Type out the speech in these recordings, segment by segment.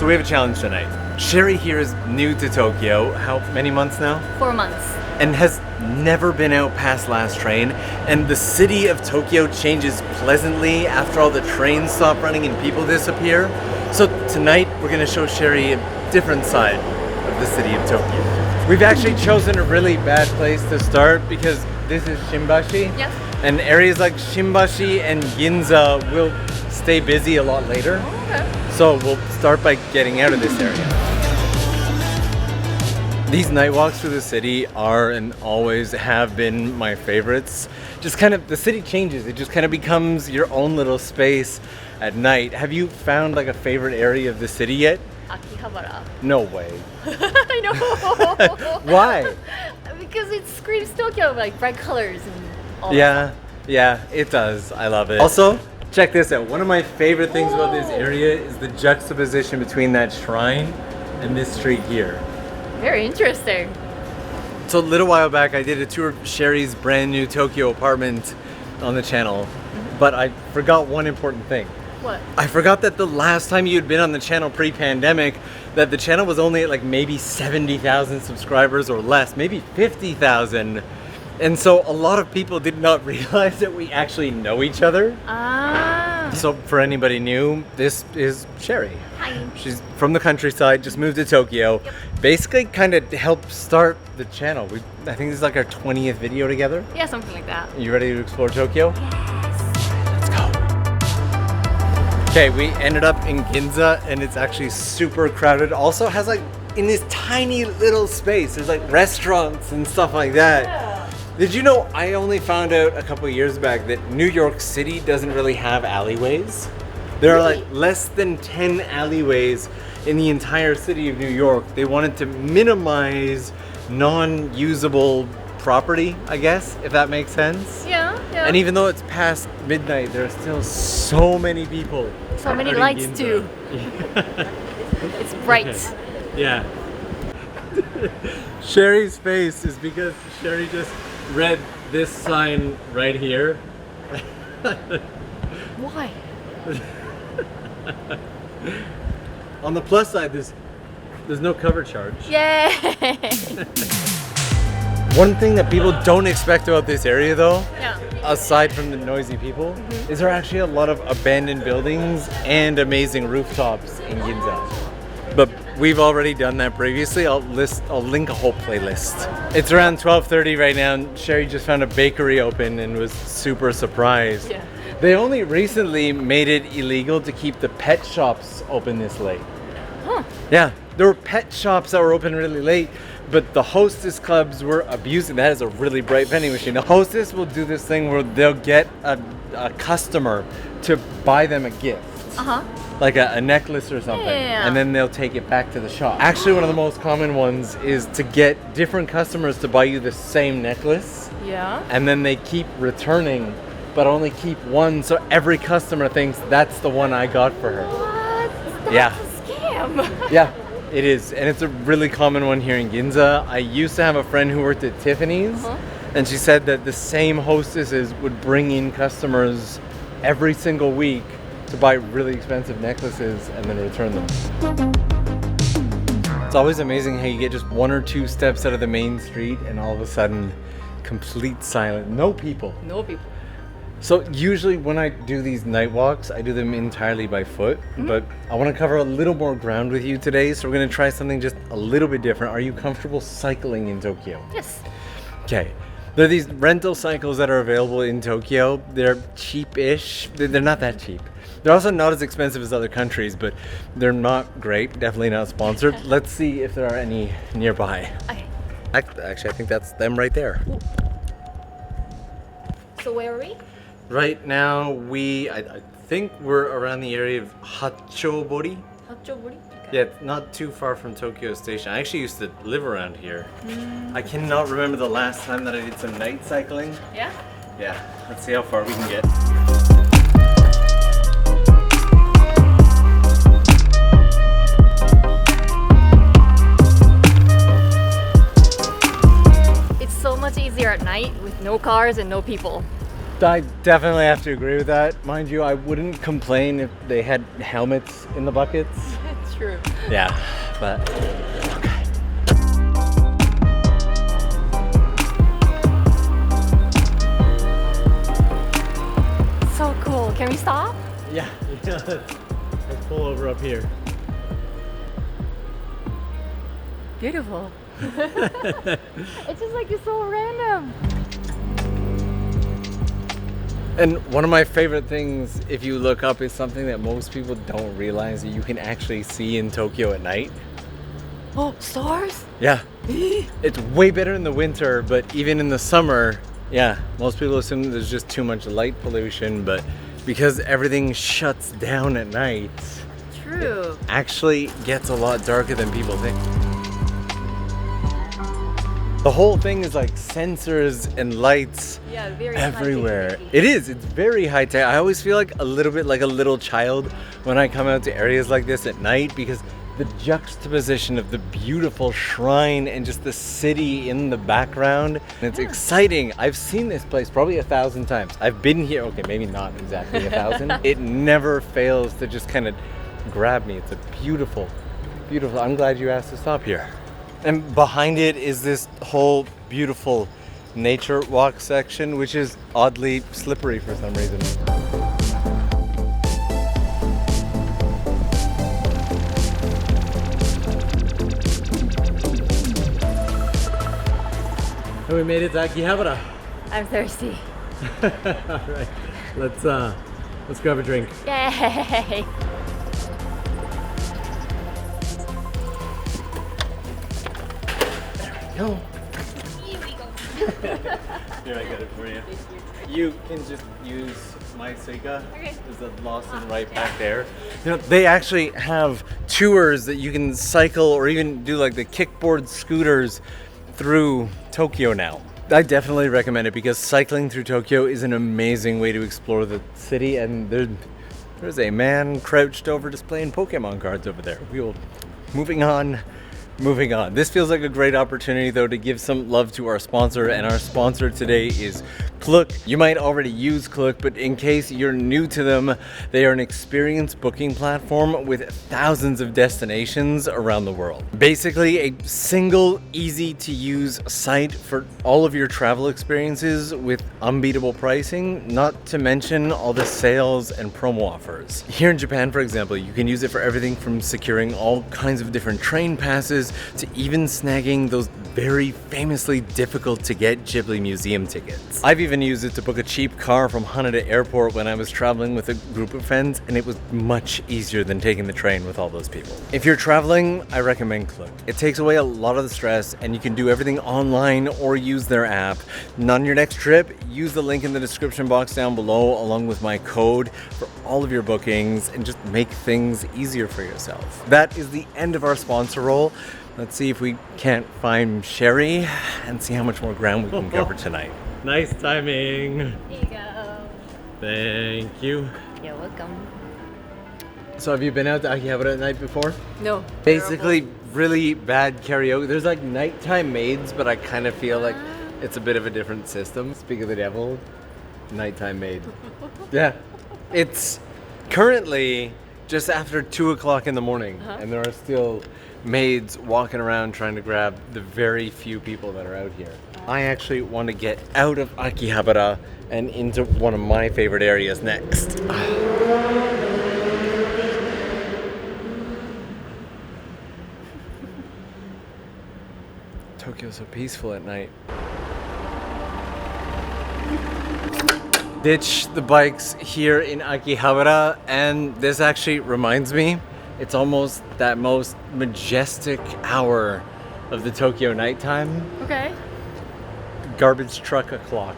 So we have a challenge tonight. Sherry here is new to Tokyo. How many months now? 4 months. And has never been out past last train. And the city of Tokyo changes pleasantly after all the trains stop running and people disappear. So tonight we're gonna show Sherry a different side of the city of Tokyo. We've actually chosen a really bad place to start because this is Shimbashi. Yes. And areas like Shimbashi and Ginza will stay busy a lot later. Oh, okay. So we'll start by getting out of this area. These night walks through the city are and always have been my favorites. Just kind of, the city changes. It just kind of becomes your own little space at night. Have you found like a favorite area of the city yet? Akihabara. No way. I know. Why? Because it screams Tokyo, like bright colors and all Yeah, it does. I love it. Also, check this out. One of my favorite things about this area is the juxtaposition between that shrine and this street here. that. Very interesting. So a little while back, I did a tour of Sherry's brand new Tokyo apartment on the channel, but I forgot one important thing. What? I forgot that the last time you'd been on the channel pre-pandemic, that the channel was only at like maybe 70,000 subscribers or less, maybe 50,000. And so a lot of people did not realize that we actually know each other. Ah. So for anybody new, this is Sherry. Hi. She's from the countryside, just moved to Tokyo. Yep. Basically kind of helped start the channel. I think this is like our 20th video together. Yeah, something like that. You ready to explore Tokyo? Yes. Let's go. Okay, we ended up in Ginza and it's actually super crowded. Also has like, in this tiny little space, there's like restaurants and stuff like that. Yeah. Did you know I only found out a couple of years back that New York City doesn't really have alleyways? There are like less than 10 alleyways in the entire city of New York. They wanted to minimize non-usable property, I guess, if that makes sense. Yeah. And even though it's past midnight, there are still so many people. So many out in lights Ginza. too. It's bright. Yeah. Sherry's face is because Sherry just read this sign right here. Why? On the plus side, there's no cover charge. Yay! One thing that people don't expect about this area though, Yeah. aside from the noisy people, is there are actually a lot of abandoned buildings and amazing rooftops in Ginza. But we've already done that previously. I'll link a whole playlist. It's around 12:30 right now and Sherry just found a bakery open and was super surprised. Yeah. They only recently made it illegal to keep the pet shops open this late. Huh. Yeah, there were pet shops that were open really late, but the hostess clubs were abusing. That is a really bright vending machine. The hostess will do this thing where they'll get a customer to buy them a gift. Uh-huh. Like a necklace or something, Yeah. and then they'll take it back to the shop. Actually, one of the most common ones is to get different customers to buy you the same necklace, Yeah. and then they keep returning, but only keep one, so every customer thinks that's the one I got for her. What? That's Yeah. a scam. Yeah, it is, and it's a really common one here in Ginza. I used to have a friend who worked at Tiffany's, Uh-huh. and she said that the same hostesses would bring in customers every single week to buy really expensive necklaces and then return them. It's always amazing how you get just one or two steps out of the main street and all of a sudden complete silence, no people. No people. So usually when I do these night walks, I do them entirely by foot, but I want to cover a little more ground with you today, so we're going to try something just a little bit different. Are you comfortable cycling in Tokyo? Yes. Okay. There are these rental cycles that are available in Tokyo. They're cheap-ish. They're not that cheap. They're also not as expensive as other countries, but they're not great. Definitely not sponsored. Let's see if there are any nearby. Okay. Actually, I think that's them right there. So where are we? Right now, I think we're around the area of Hachobori. Hachobori? Yeah, it's not too far from Tokyo Station. I actually used to live around here. I cannot remember the last time that I did some night cycling. Yeah? Yeah, let's see how far we can get. It's so much easier at night with no cars and no people. I definitely have to agree with that. Mind you, I wouldn't complain if they had helmets in the buckets. True. Yeah, but okay. So cool. Can we stop? Yeah, let's pull over up here. Beautiful. It's just like it's so random. And one of my favorite things, if you look up, is something that most people don't realize that you can actually see in Tokyo at night. Oh, stars? Yeah. It's way better in the winter, but even in the summer, yeah, most people assume there's just too much light pollution, but because everything shuts down at night, True. it actually gets a lot darker than people think. The whole thing is like sensors and lights Yeah, very everywhere. high-tech. It is. It's very high tech. I always feel like a little bit like a little child when I come out to areas like this at night because the juxtaposition of the beautiful shrine and just the city in the background. It's exciting. I've seen this place probably 1,000 times. I've been here. Okay, maybe not exactly 1,000. It never fails to just kind of grab me. It's a beautiful, beautiful. I'm glad you asked to stop here. And behind it is this whole beautiful nature walk section, which is oddly slippery for some reason. And we made it to Akihabara. I'm thirsty. All right, let's grab a drink. Yay! Go. Here we go. Here, I got it for you. You can just use my Suica. Okay. There's a Lawson right back there. You know, they actually have tours that you can cycle or even do like the kickboard scooters through Tokyo now. I definitely recommend it because cycling through Tokyo is an amazing way to explore the city, and there's a man crouched over displaying Pokemon cards over there. Moving on. This feels like a great opportunity though to give some love to our sponsor, and our sponsor today is Klook. You might already use Klook, but in case you're new to them, they are an experience booking platform with thousands of destinations around the world. Basically a single, easy to use site for all of your travel experiences with unbeatable pricing, not to mention all the sales and promo offers. Here in Japan, for example, you can use it for everything from securing all kinds of different train passes to even snagging those very famously difficult to get Ghibli Museum tickets. I've even used it to book a cheap car from Haneda Airport when I was traveling with a group of friends, and it was much easier than taking the train with all those people. If you're traveling, I recommend Klook. It takes away a lot of the stress, and you can do everything online or use their app. And on your next trip, use the link in the description box down below along with my code for all of your bookings and just make things easier for yourself. That is the end of our sponsor role. Let's see if we can't find Sherry and see how much more ground we can cover tonight. Nice timing. Here you go. Thank you. You're welcome. So have you been out to Akihabara at night before? No. Basically, really bad karaoke. There's like nighttime maids, but I kind of feel like it's a bit of a different system. Speak of the devil, nighttime maid. Yeah. It's currently just after 2 o'clock in the morning, and there are still maids walking around trying to grab the very few people that are out here. I actually want to get out of Akihabara and into one of my favorite areas next. Tokyo's so peaceful at night. Ditch the bikes here in Akihabara, and this actually reminds me, it's almost that most majestic hour of the Tokyo nighttime. Okay. Garbage truck o'clock.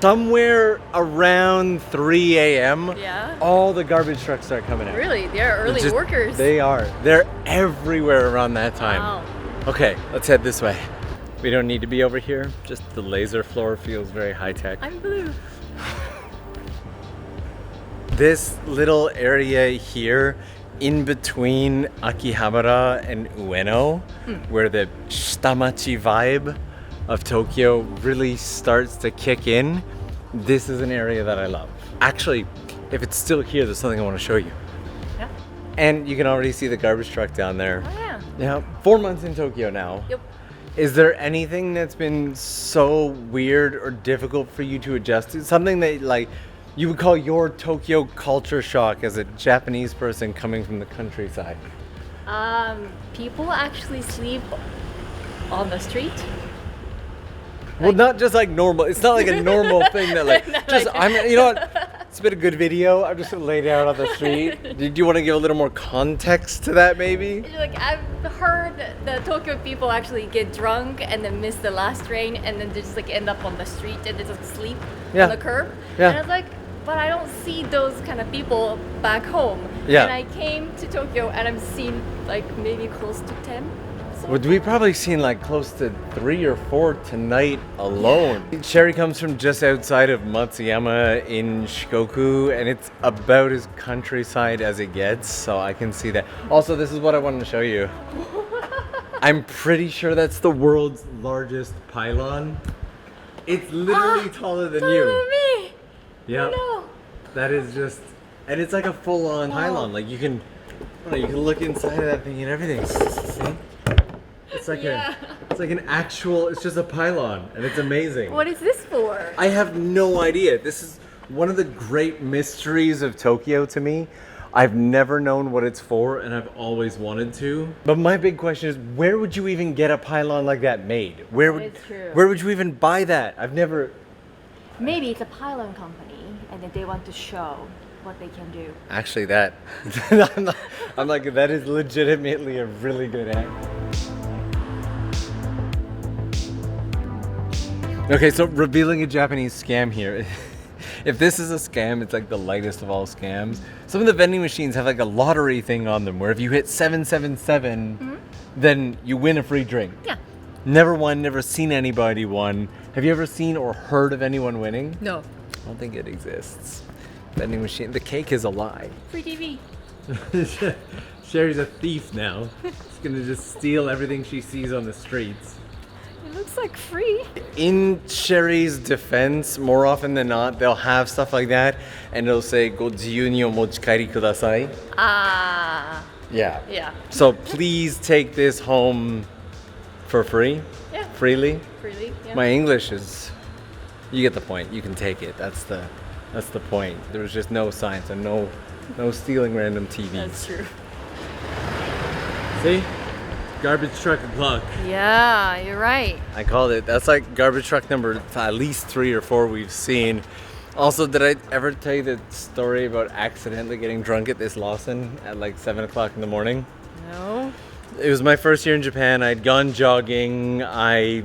Somewhere around 3 a.m. Yeah. all the garbage trucks start coming out. Really? They're early workers. They are. They're everywhere around that time. Wow. Okay, let's head this way. We don't need to be over here. Just the laser floor feels very high tech. I'm blue. This little area here in between Akihabara and Ueno, where the shitamachi vibe of Tokyo really starts to kick in, this is an area that I love. Actually, if it's still here, there's something I want to show you. Yeah. And you can already see the garbage truck down there. Oh yeah. Yeah, 4 months in Tokyo now. Yep. Is there anything that's been so weird or difficult for you to adjust to? Something that like you would call your Tokyo culture shock as a Japanese person coming from the countryside? People actually sleep on the street. Well, not just like normal. It's not like a normal thing that like Not just like- I'm. You know what? It's been a good video. I'm just gonna lay down on the street. Do you want to give a little more context to that, maybe? Like I've heard the Tokyo people actually get drunk and then miss the last train and then they just like end up on the street and they just sleep Yeah. on the curb. Yeah. And I was like, but I don't see those kind of people back home. Yeah. And I came to Tokyo and I've seen like maybe close to 10. So Well, we've probably seen like close to 3 or 4 tonight alone. Sherry comes from just outside of Matsuyama in Shikoku, and it's about as countryside as it gets, so I can see that. Also, this is what I wanted to show you. I'm pretty sure that's the world's largest pylon. It's literally taller than taller you. than me. Yeah. No. That is just, and it's like a full-on pylon. Like you can look inside of that thing and everything. See? It's like it's like an actual. It's just a pylon, and it's amazing. What is this for? I have no idea. This is one of the great mysteries of Tokyo to me. I've never known what it's for, and I've always wanted to. But my big question is, where would you even get a pylon like that made? Where would It's true. where would you even buy that? I've never. Maybe it's a pylon company and then they want to show what they can do. Actually, that I'm like that is legitimately a really good act. Okay, so revealing a Japanese scam here. If this is a scam, it's like the lightest of all scams. Some of the vending machines have like a lottery thing on them where if you hit 777, then you win a free drink. Yeah. Never won, never seen anybody won. Have you ever seen or heard of anyone winning? No. I don't think it exists. Vending machine, the cake is a lie. Free TV. Sherry's a thief now. She's gonna just steal everything she sees on the streets. It looks like free. In Sherry's defense, more often than not, they'll have stuff like that, and it'll say "Go ziyuu ni o mochikaeri kudasai." Ah. Yeah. Yeah. So please take this home for free, Yeah. freely. Freely. Yeah. My English is, you get the point. You can take it. That's the point. There was just no signs and no stealing random TVs. That's true. See? Garbage truck o'clock. Yeah, you're right. I called it. That's like garbage truck number at least 3 or 4 we've seen. Also, did I ever tell you the story about accidentally getting drunk at this Lawson at like 7 o'clock in the morning? No. It was my first year in Japan. I'd gone jogging. I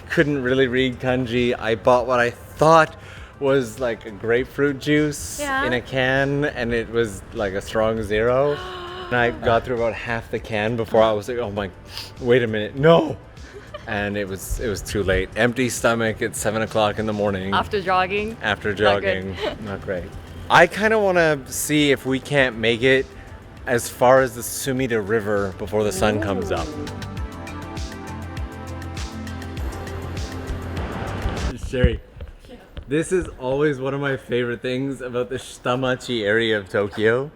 couldn't really read kanji. I bought what I thought was like a grapefruit juice Yeah. in a can, and it was like a strong 0. And I got through about half the can before I was like, oh my, wait a minute, no. And it was too late. Empty stomach at 7 o'clock in the morning. After jogging. After Not jogging. good. Not great. I kind of want to see if we can't make it as far as the Sumida River before the sun comes up. Sherry, this is always one of my favorite things about the Shitamachi area of Tokyo.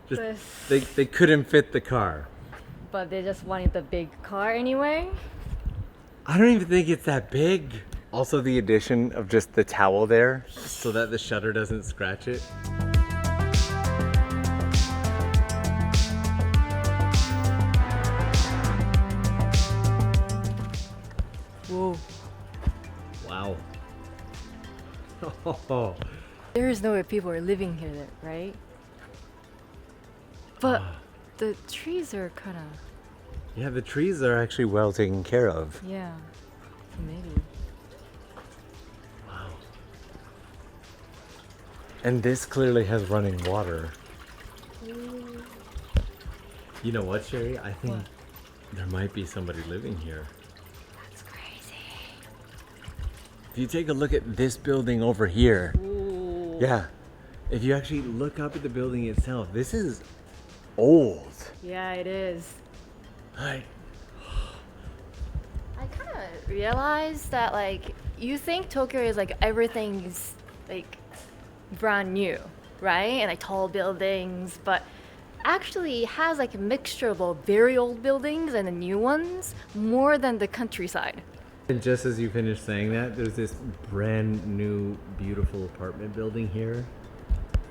Just, they couldn't fit the car. But they just wanted the big car anyway. I don't even think it's that big. Also the addition of just the towel there so that the shutter doesn't scratch it. Whoa. Wow. Oh. There is no way people are living here, right? But the trees are kind of, Yeah, the trees are actually well taken care of. yeah, maybe. Wow. And this clearly has running water. You know what, Sherry? I think there might be somebody living here. That's crazy. If you take a look at this building over here, Ooh. yeah, if you actually look up at the building itself, this is old. Yeah, it is. Hi. I kind of realized that, like, you think Tokyo is like everything's like brand new, right? And like tall buildings, but actually has like a mixture of very old buildings and the new ones more than the countryside. And just as you finished saying that, there's this brand new, beautiful apartment building here.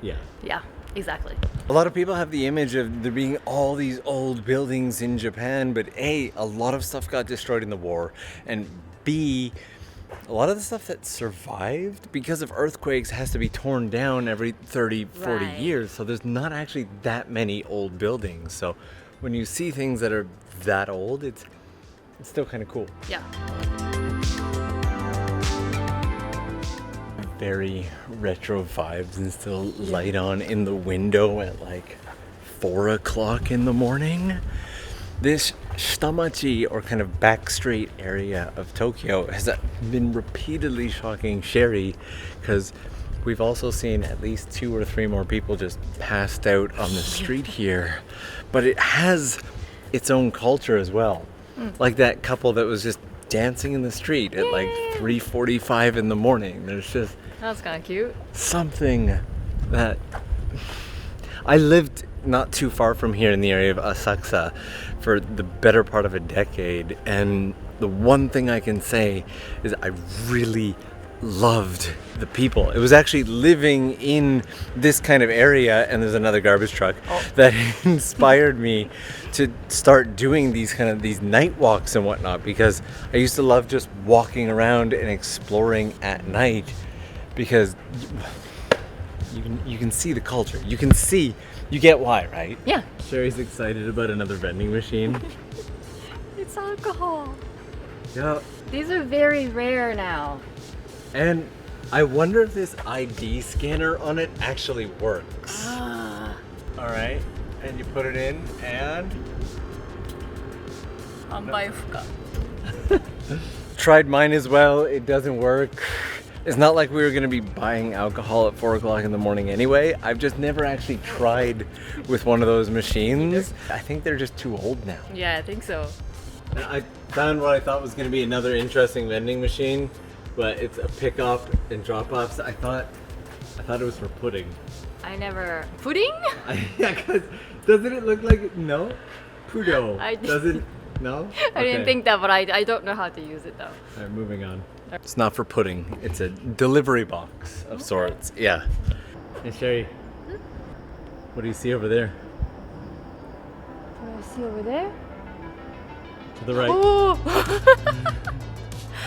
Yeah. Yeah, exactly. A lot of people have the image of there being all these old buildings in Japan, but A, a lot of stuff got destroyed in the war, and B, a lot of the stuff that survived because of earthquakes has to be torn down every 30, 40 Right. years, so there's not actually that many old buildings. So when you see things that are that old, it's still kind of cool. Yeah. Very retro vibes and still light on in the window at like 4 o'clock in the morning. This Shitamachi, or kind of back street area of Tokyo, has been repeatedly shocking Sherry because we've also seen at least 2 or 3 more people just passed out on the street here. But it has its own culture as well. Like that couple that was just dancing in the street at like 3:45 in the morning. There's just That's kind of cute. something that I lived not too far from here in the area of Asakusa for the better part of a decade, and the one thing I can say is I really loved the people. It was actually living in this kind of area, and there's another garbage truck, that inspired me to start doing these night walks and whatnot, because I used to love just walking around and exploring at night, because you can see the culture. You get why, right? Yeah. Sherry's excited about another vending machine. It's alcohol. Yeah. These are very rare now. And I wonder if this ID scanner on it actually works. All right. And you put it in and... Tried mine as well. It doesn't work. It's not like we were going to be buying alcohol at 4 o'clock in the morning anyway. I've just never actually tried with one of those machines. I think they're just too old now. Yeah, I think so. And I found what I thought was going to be another interesting vending machine, but it's a pick up and drop off. So I thought it was for pudding. I never... Pudding? Yeah, because doesn't it look like no? Pudo. Doesn't no? I didn't think that, but I don't know how to use it though. All right, moving on. It's not for pudding. It's a delivery box of sorts. Yeah. Hey Sherry, what do you see over there? What do I see over there? To the right. Oh!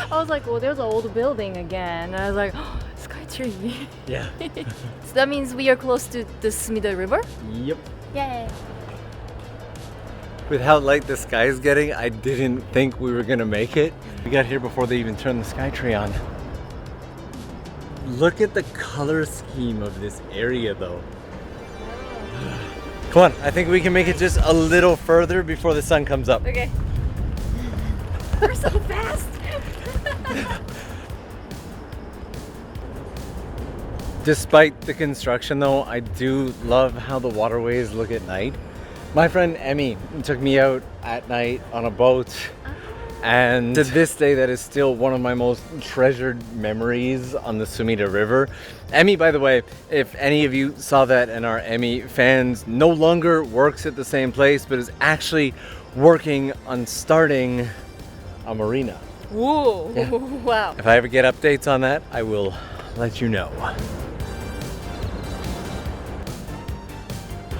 I was like, well, there's an old building again. And I was like, oh, Skytree. Yeah. So that means we are close to the Sumida River? Yep. Yay. With how light the sky is getting, I didn't think we were gonna make it. We got here before they even turned the Skytree on. Look at the color scheme of this area though. Come on, I think we can make it just a little further before the sun comes up. Okay. We're so fast. Despite the construction though, I do love how the waterways look at night. My friend Emmy took me out at night on a boat, and to this day that is still one of my most treasured memories on the Sumida River. Emmy, by the way, if any of you saw that and are Emmy fans, no longer works at the same place, but is actually working on starting a marina. Whoa. Yeah. Wow. If I ever get updates on that, I will let you know.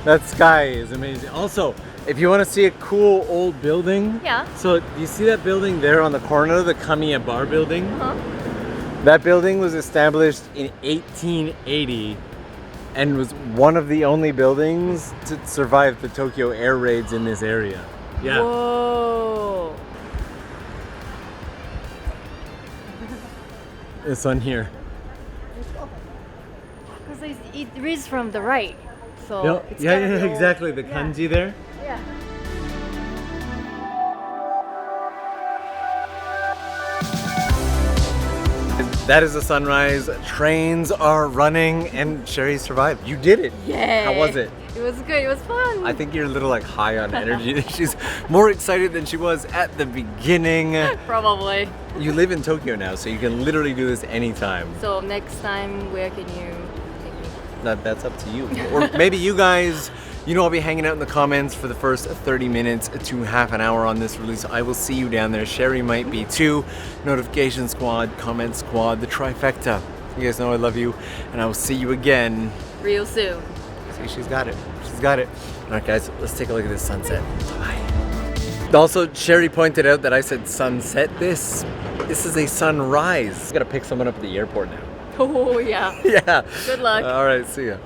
That sky is amazing. Also, if you want to see a cool old building, Yeah. so do you see that building there on the corner, the Kamiya Bar building? Huh? That building was established in 1880 and was one of the only buildings to survive the Tokyo air raids in this area. Yeah. Whoa. This one here. Because it reads from the right. So Yep. it's Yeah, gotta be old. exactly. The Yeah. kanji there. Yeah. That is the sunrise. Trains are running, and Sherry survived. You did it. Yay. How was it? It was good. It was fun. I think you're a little like high on energy. She's more excited than she was at the beginning. Probably. You live in Tokyo now, so you can literally do this anytime. So next time, where can you take me? That's up to you. Or maybe you guys You know I'll be hanging out in the comments for the first 30 minutes to half an hour on this release. I will see you down there. Sherry might be too. Notification squad, comment squad, the trifecta. You guys know I love you, and I will see you again real soon. See, she's got it. She's got it. All right, guys, let's take a look at this sunset. Bye. Also, Sherry pointed out that I said sunset. This is a sunrise. Gotta pick someone up at the airport now. Oh, yeah. Yeah. Good luck. All right, see ya.